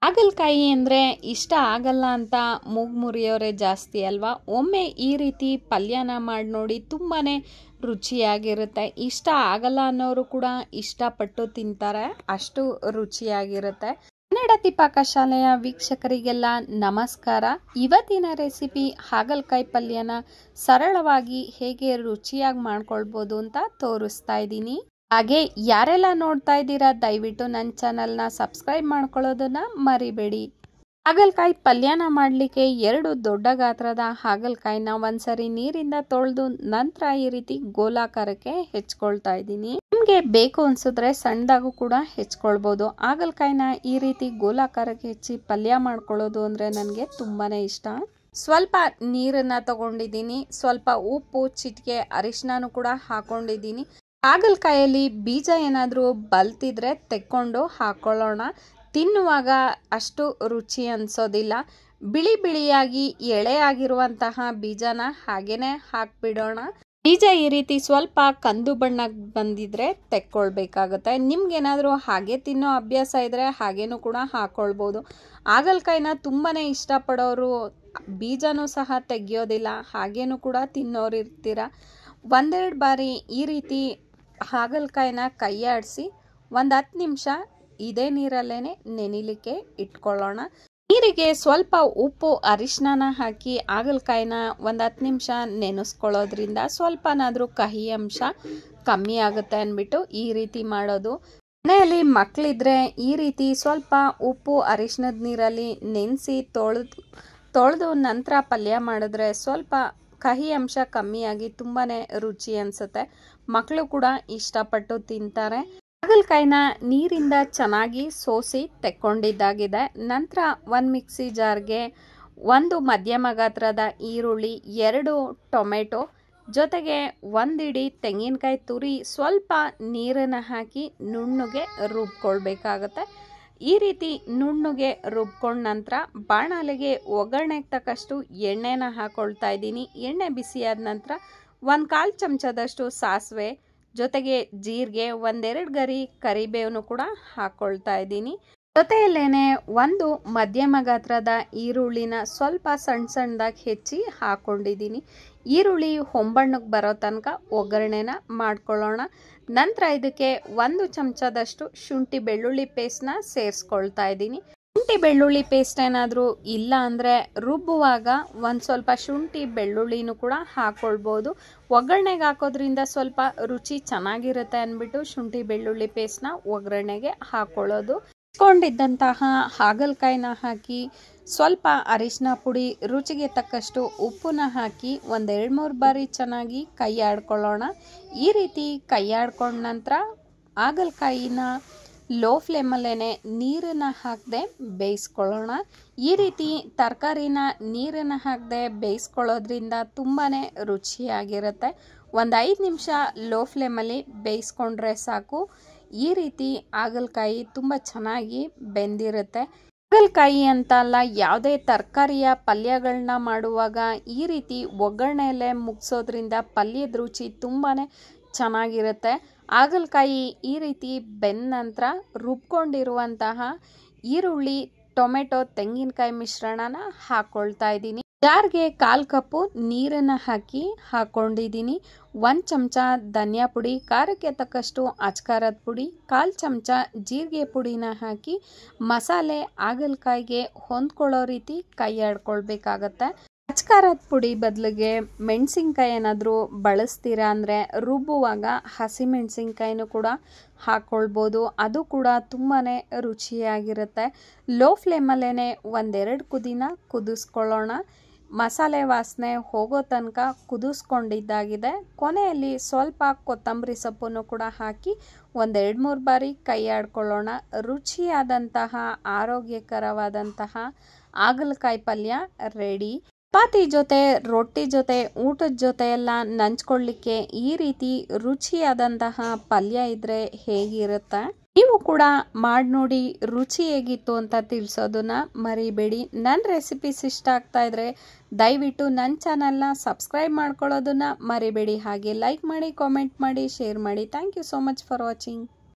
ಹಾಗಲಕಾಯಿ ಅಂದರೆ ಇಷ್ಟ ಆಗಲ್ಲ ಅಂತ ಮೂಗು ಮುರಿಯೋರೇ ಜಾಸ್ತಿ ಅಲ್ವಾ. ಒಮ್ಮೆ ಈ ರೀತಿ ಪಲ್ಯನ ಮಾಡಿ ನೋಡಿ, ತುಂಬಾ ರುಚಿಯಾಗಿರುತ್ತೆ. ಇಷ್ಟ ಆಗಲ್ಲ ಅನ್ನೋರು ಕೂಡ ಇಷ್ಟಪಟ್ಟು ತಿಂತಾರೆ, ಅಷ್ಟು ರುಚಿಯಾಗಿರುತ್ತೆ. ಕನ್ನಡತಿ ಪಾಕಶಾಲೆಯ ವೀಕ್ಷಕರಿಗೆಲ್ಲ ನಮಸ್ಕಾರ. ಇವತ್ತಿನ ರೆಸಿಪಿ ಹಾಗಲಕಾಯಿ ಪಲ್ಯನ ಸರಳವಾಗಿ ಹೇಗೆ ರುಚಿಯಾಗಿ ಮಾಡ್ಕೊಳ್ಬೋದು ಅಂತ ತೋರಿಸ್ತಾ ಇದ್ದೀನಿ. ಹಾಗೆ ಯಾರೆಲ್ಲ ನೋಡ್ತಾ ಇದ್ದೀರಾ ದಯವಿಟ್ಟು ನನ್ನ ಚಾನಲ್ನ ಸಬ್ಸ್ಕ್ರೈಬ್ ಮಾಡ್ಕೊಳ್ಳೋದನ್ನ ಮರಿಬೇಡಿ. ಹಾಗಲಕಾಯಿ ಪಲ್ಯನ ಮಾಡಲಿಕ್ಕೆ 2 ದೊಡ್ಡ ಗಾತ್ರದ ಹಾಗಲಕಾಯಿನ ಒಂದ್ಸರಿ ನೀರಿಂದ ತೊಳೆದು ನಂತರ ಈ ರೀತಿ ಗೋಲಾಕಾರಕ್ಕೆ ಹೆಚ್ಕೊಳ್ತಾ ಇದ್ದೀನಿ. ನಿಮಗೆ ಬೇಕು ಅನ್ಸಿದ್ರೆ ಸಣ್ಣದಾಗೂ ಕೂಡ ಹೆಚ್ಕೊಳ್ಬೋದು. ಹಾಗಲಕಾಯಿನ ಈ ರೀತಿ ಗೋಲಾಕಾರಕ್ಕೆ ಹೆಚ್ಚಿ ಪಲ್ಯ ಮಾಡ್ಕೊಳ್ಳೋದು ಅಂದರೆ ನನಗೆ ತುಂಬಾನೇ ಇಷ್ಟ. ಸ್ವಲ್ಪ ನೀರನ್ನ ತಗೊಂಡಿದ್ದೀನಿ, ಸ್ವಲ್ಪ ಉಪ್ಪು, ಚಿಟಿಕೆ ಅರಿಶಿನೂ ಕೂಡ ಹಾಕೊಂಡಿದ್ದೀನಿ. ಹಾಗಲಕಾಯಲ್ಲಿ ಬೀಜ ಏನಾದರೂ ಬಲ್ತಿದ್ರೆ ತೆಕ್ಕೊಂಡು ಹಾಕೊಳ್ಳೋಣ. ತಿನ್ನುವಾಗ ಅಷ್ಟು ರುಚಿ ಅನ್ಸೋದಿಲ್ಲ. ಬಿಳಿ ಬಿಳಿಯಾಗಿ ಎಳೆಯಾಗಿರುವಂತಹ ಬೀಜನ ಹಾಗೇನೆ ಹಾಕ್ಬಿಡೋಣ. ಬೀಜ ಈ ರೀತಿ ಸ್ವಲ್ಪ ಕಂದು ಬಣ್ಣಕ್ಕೆ ಬಂದಿದ್ರೆ ತೆಕ್ಕೊಳ್ಬೇಕಾಗತ್ತೆ. ನಿಮ್ಗೇನಾದರೂ ಹಾಗೆ ತಿನ್ನೋ ಅಭ್ಯಾಸ ಇದ್ರೆ ಹಾಗೇನೂ ಕೂಡ ಹಾಕೊಳ್ಬೋದು. ಹಾಗಲಕಾಯಿನ ತುಂಬಾ ಇಷ್ಟಪಡೋರು ಬೀಜನೂ ಸಹ ತೆಗಿಯೋದಿಲ್ಲ, ಹಾಗೇನೂ ಕೂಡ ತಿನ್ನೋರು ಇರ್ತೀರ. ಒಂದೆರಡು ಬಾರಿ ಈ ರೀತಿ ಹಾಗಲಕಾಯಿನ ಕೈಯಾಡಿಸಿ 10 ನಿಮಿಷ ಇದೇ ನೀರಲ್ಲೇ ನೆನಿಲಿಕ್ಕೆ ಇಟ್ಕೊಳ್ಳೋಣ. ನೀರಿಗೆ ಸ್ವಲ್ಪ ಉಪ್ಪು ಅರಿಶಿನ ಹಾಕಿ ಹಾಗಲಕಾಯಿನ 10 ನಿಮಿಷ ನೆನೆಸ್ಕೊಳ್ಳೋದ್ರಿಂದ ಸ್ವಲ್ಪನಾದರೂ ಕಹಿ ಅಂಶ ಕಮ್ಮಿ ಆಗುತ್ತೆ ಅಂದ್ಬಿಟ್ಟು ಈ ರೀತಿ ಮಾಡೋದು. ಮನೆಯಲ್ಲಿ ಮಕ್ಕಳಿದ್ರೆ ಈ ರೀತಿ ಸ್ವಲ್ಪ ಉಪ್ಪು ಅರಿಶಿನದ ನೀರಲ್ಲಿ ನೆನೆಸಿ ತೊಳೆದು ನಂತರ ಪಲ್ಯ ಮಾಡಿದ್ರೆ ಸ್ವಲ್ಪ ಕಹಿ ಅಂಶ ಕಮ್ಮಿಯಾಗಿ ತುಂಬಾ ರುಚಿ ಅನಿಸುತ್ತೆ. ಮಕ್ಕಳು ಕೂಡ ಇಷ್ಟಪಟ್ಟು ತಿಂತಾರೆ. ಹಾಗಲಕಾಯಿನ ನೀರಿಂದ ಚೆನ್ನಾಗಿ ಸೋಸಿ ತೆಕ್ಕೊಂಡಿದ್ದಾಗಿದೆ. ನಂತರ ಒಂದು ಮಿಕ್ಸಿ ಜಾರ್ಗೆ 1 ಮಧ್ಯಮ ಗಾತ್ರದ ಈರುಳ್ಳಿ, 2 ಟೊಮೆಟೊ, ಜೊತೆಗೆ 1 ಇಡೀ ತೆಂಗಿನಕಾಯಿ ತುರಿ ಸ್ವಲ್ಪ ನೀರನ್ನು ಹಾಕಿ ನುಣ್ಣಗೆ ರುಬ್ಕೊಳ್ಬೇಕಾಗತ್ತೆ. ಈ ರೀತಿ ನುಣ್ಣಗೆ ರುಬ್ಕೊಂಡ ನಂತರ ಬಾಣಲೆಗೆ ಒಗ್ಗರಣೆಗೆ ತಕ್ಕಷ್ಟು ಎಣ್ಣೆನ ಹಾಕೊಳ್ತಾ ಇದ್ದೀನಿ. ಎಣ್ಣೆ ಬಿಸಿಯಾದ ನಂತರ 1/4 ಚಮಚದಷ್ಟು ಸಾಸಿವೆ, ಜೊತೆಗೆ ಜೀರಿಗೆ, 1-2 ಗರಿ ಕರಿಬೇವನ್ನು ಕೂಡ ಹಾಕೊಳ್ತಾ ಇದ್ದೀನಿ. ಜೊತೆಯಲ್ಲೇನೆ 1 ಮಧ್ಯಮ ಗಾತ್ರದ ಈರುಳ್ಳಿನ ಸ್ವಲ್ಪ ಸಣ್ಣ ಸಣ್ಣದಾಗಿ ಹೆಚ್ಚಿ ಹಾಕೊಂಡಿದ್ದೀನಿ. ಈರುಳ್ಳಿ ಹೊಂಬಣ್ಣಕ್ಕೆ ಬರೋ ತನಕ ಒಗ್ಗರಣೆನ ಮಾಡ್ಕೊಳ್ಳೋಣ. ನಂತರ ಇದಕ್ಕೆ 1 ಚಮಚದಷ್ಟು ಶುಂಠಿ ಬೆಳ್ಳುಳ್ಳಿ ಪೇಸ್ಟ್ನ ಸೇರಿಸ್ಕೊಳ್ತಾ ಇದ್ದೀನಿ. ಶುಂಠಿ ಬೆಳ್ಳುಳ್ಳಿ ಪೇಸ್ಟ್ ಏನಾದರೂ ಇಲ್ಲ ಅಂದರೆ ರುಬ್ಬುವಾಗ ಒಂದು ಸ್ವಲ್ಪ ಶುಂಠಿ ಬೆಳ್ಳುಳ್ಳಿನೂ ಕೂಡ ಹಾಕ್ಕೊಳ್ಬೋದು. ಒಗ್ಗರಣೆಗೆ ಹಾಕೋದ್ರಿಂದ ಸ್ವಲ್ಪ ರುಚಿ ಚೆನ್ನಾಗಿರುತ್ತೆ ಅಂದ್ಬಿಟ್ಟು ಶುಂಠಿ ಬೆಳ್ಳುಳ್ಳಿ ಪೇಸ್ಟ್ನ ಒಗ್ಗರಣೆಗೆ ಹಾಕ್ಕೊಳ್ಳೋದು. ಇಟ್ಕೊಂಡಿದ್ದಂತಹ ಹಾಗಲಕಾಯಿನ ಹಾಕಿ ಸ್ವಲ್ಪ ಅರಿಶಿನ ಪುಡಿ, ರುಚಿಗೆ ತಕ್ಕಷ್ಟು ಉಪ್ಪನ್ನ ಹಾಕಿ 1-2-3 ಬಾರಿ ಚೆನ್ನಾಗಿ ಕೈ ಆಡ್ಕೊಳ್ಳೋಣ. ಈ ರೀತಿ ಕೈ ಆಡ್ಕೊಂಡ ನಂತರ ಹಾಗಲಕಾಯಿನ ಲೋ ಫ್ಲೇಮಲ್ಲೇ ನೀರನ್ನು ಹಾಕದೆ ಬೇಯಿಸ್ಕೊಳ್ಳೋಣ. ಈ ರೀತಿ ತರಕಾರಿನ ನೀರನ್ನು ಹಾಕದೆ ಬೇಯಿಸ್ಕೊಳ್ಳೋದ್ರಿಂದ ತುಂಬಾ ರುಚಿಯಾಗಿರುತ್ತೆ. 5 ನಿಮಿಷ ಲೋ ಫ್ಲೇಮಲ್ಲಿ ಬೇಯಿಸ್ಕೊಂಡ್ರೆ ಸಾಕು. ಈ ರೀತಿ ಹಾಗಲಕಾಯಿ ತುಂಬ ಚೆನ್ನಾಗಿ ಬೆಂದಿರುತ್ತೆ. ಹಾಗಲಕಾಯಿ ಅಂತ ಅಲ್ಲ, ಯಾವುದೇ ತರಕಾರಿಯ ಪಲ್ಯಗಳನ್ನ ಮಾಡುವಾಗ ಈ ರೀತಿ ಒಗ್ಗರಣೆಯಲ್ಲೇ ಮುಗಿಸೋದ್ರಿಂದ ಪಲ್ಯದ ರುಚಿ ತುಂಬಾ ಚೆನ್ನಾಗಿರುತ್ತೆ. ಹಾಗಲಕಾಯಿ ಈ ರೀತಿ ಬೆಂದ ನಂತರ ರುಬ್ಕೊಂಡಿರುವಂತಹ ಈರುಳ್ಳಿ, ಟೊಮೆಟೊ, ತೆಂಗಿನಕಾಯಿ ಮಿಶ್ರಣನ ಹಾಕ್ಕೊಳ್ತಾ ಇದ್ದೀನಿ. ಜಾರ್ಗೆ 1/4 ಕಪ್ಪು ನೀರನ್ನು ಹಾಕಿ ಹಾಕೊಂಡಿದ್ದೀನಿ. 1 ಚಮಚ ಧನಿಯಾ ಪುಡಿ, ಖಾರಕ್ಕೆ ತಕ್ಕಷ್ಟು ಅಚ್ಕಾರದ ಪುಡಿ, 1/4 ಚಮಚ ಜೀರಿಗೆ ಪುಡಿನ ಹಾಕಿ ಮಸಾಲೆ ಹಾಗಲಕಾಯಿಗೆ ಹೊಂದ್ಕೊಳ್ಳೋ ರೀತಿ ಕೈ ಆಡ್ಕೊಳ್ಬೇಕಾಗತ್ತೆ. ಅಚ್ಕಾರದ ಪುಡಿ ಬದಲಿಗೆ ಮೆಣಸಿನ್ಕಾಯಿ ಏನಾದರೂ ಬಳಸ್ತೀರಾ ಅಂದರೆ ರುಬ್ಬುವಾಗ ಹಸಿಮೆಣಸಿನ್ಕಾಯಿನೂ ಕೂಡ ಹಾಕ್ಕೊಳ್ಬೋದು. ಅದು ಕೂಡ ತುಂಬಾ ರುಚಿಯಾಗಿರುತ್ತೆ. ಲೋ ಫ್ಲೇಮಲ್ಲೇ 1-2 ಕುದಿನ ಕುದಿಸ್ಕೊಳ್ಳೋಣ. ಮಸಾಲೆ ವಾಸನೆ ಹೋಗೋ ತನಕ ಕುದಿಸ್ಕೊಂಡಿದ್ದಾಗಿದೆ. ಕೊನೆಯಲ್ಲಿ ಸ್ವಲ್ಪ ಕೊತ್ತಂಬರಿ ಸೊಪ್ಪನ್ನು ಕೂಡ ಹಾಕಿ 1-2-3 ಬಾರಿ ಕೈ ಆಡ್ಕೊಳ್ಳೋಣ. ರುಚಿಯಾದಂತಹ ಆರೋಗ್ಯಕರವಾದಂತಹ ಹಾಗಲಕಾಯಿ ಪಲ್ಯ ರೆಡಿ. ಚಪಾತಿ ಜೊತೆ, ರೊಟ್ಟಿ ಜೊತೆ, ಊಟದ ಜೊತೆ ಎಲ್ಲ ನಂಚ್ಕೊಳ್ಳಿಕ್ಕೆ ಈ ರೀತಿ ರುಚಿಯಾದಂತಹ ಪಲ್ಯ ಇದ್ರೆ ಹೇಗಿರುತ್ತೆ. ನೀವು ಕೂಡ ಮಾಡಿ ನೋಡಿ ರುಚಿ ಹೇಗಿತ್ತು ಅಂತ ತಿಳಿಸೋದನ್ನ ಮರಿಬೇಡಿ. ನನ್ನ ರೆಸಿಪೀಸ್ ಇಷ್ಟ ಆಗ್ತಾ ಇದ್ರೆ ದಯವಿಟ್ಟು ನನ್ನ ಚಾನಲ್ನ ಸಬ್ಸ್ಕ್ರೈಬ್ ಮಾಡ್ಕೊಳ್ಳೋದನ್ನ ಮರಿಬೇಡಿ. ಹಾಗೆ ಲೈಕ್ ಮಾಡಿ, ಕಾಮೆಂಟ್ ಮಾಡಿ, ಶೇರ್ ಮಾಡಿ. Thank you so much for watching.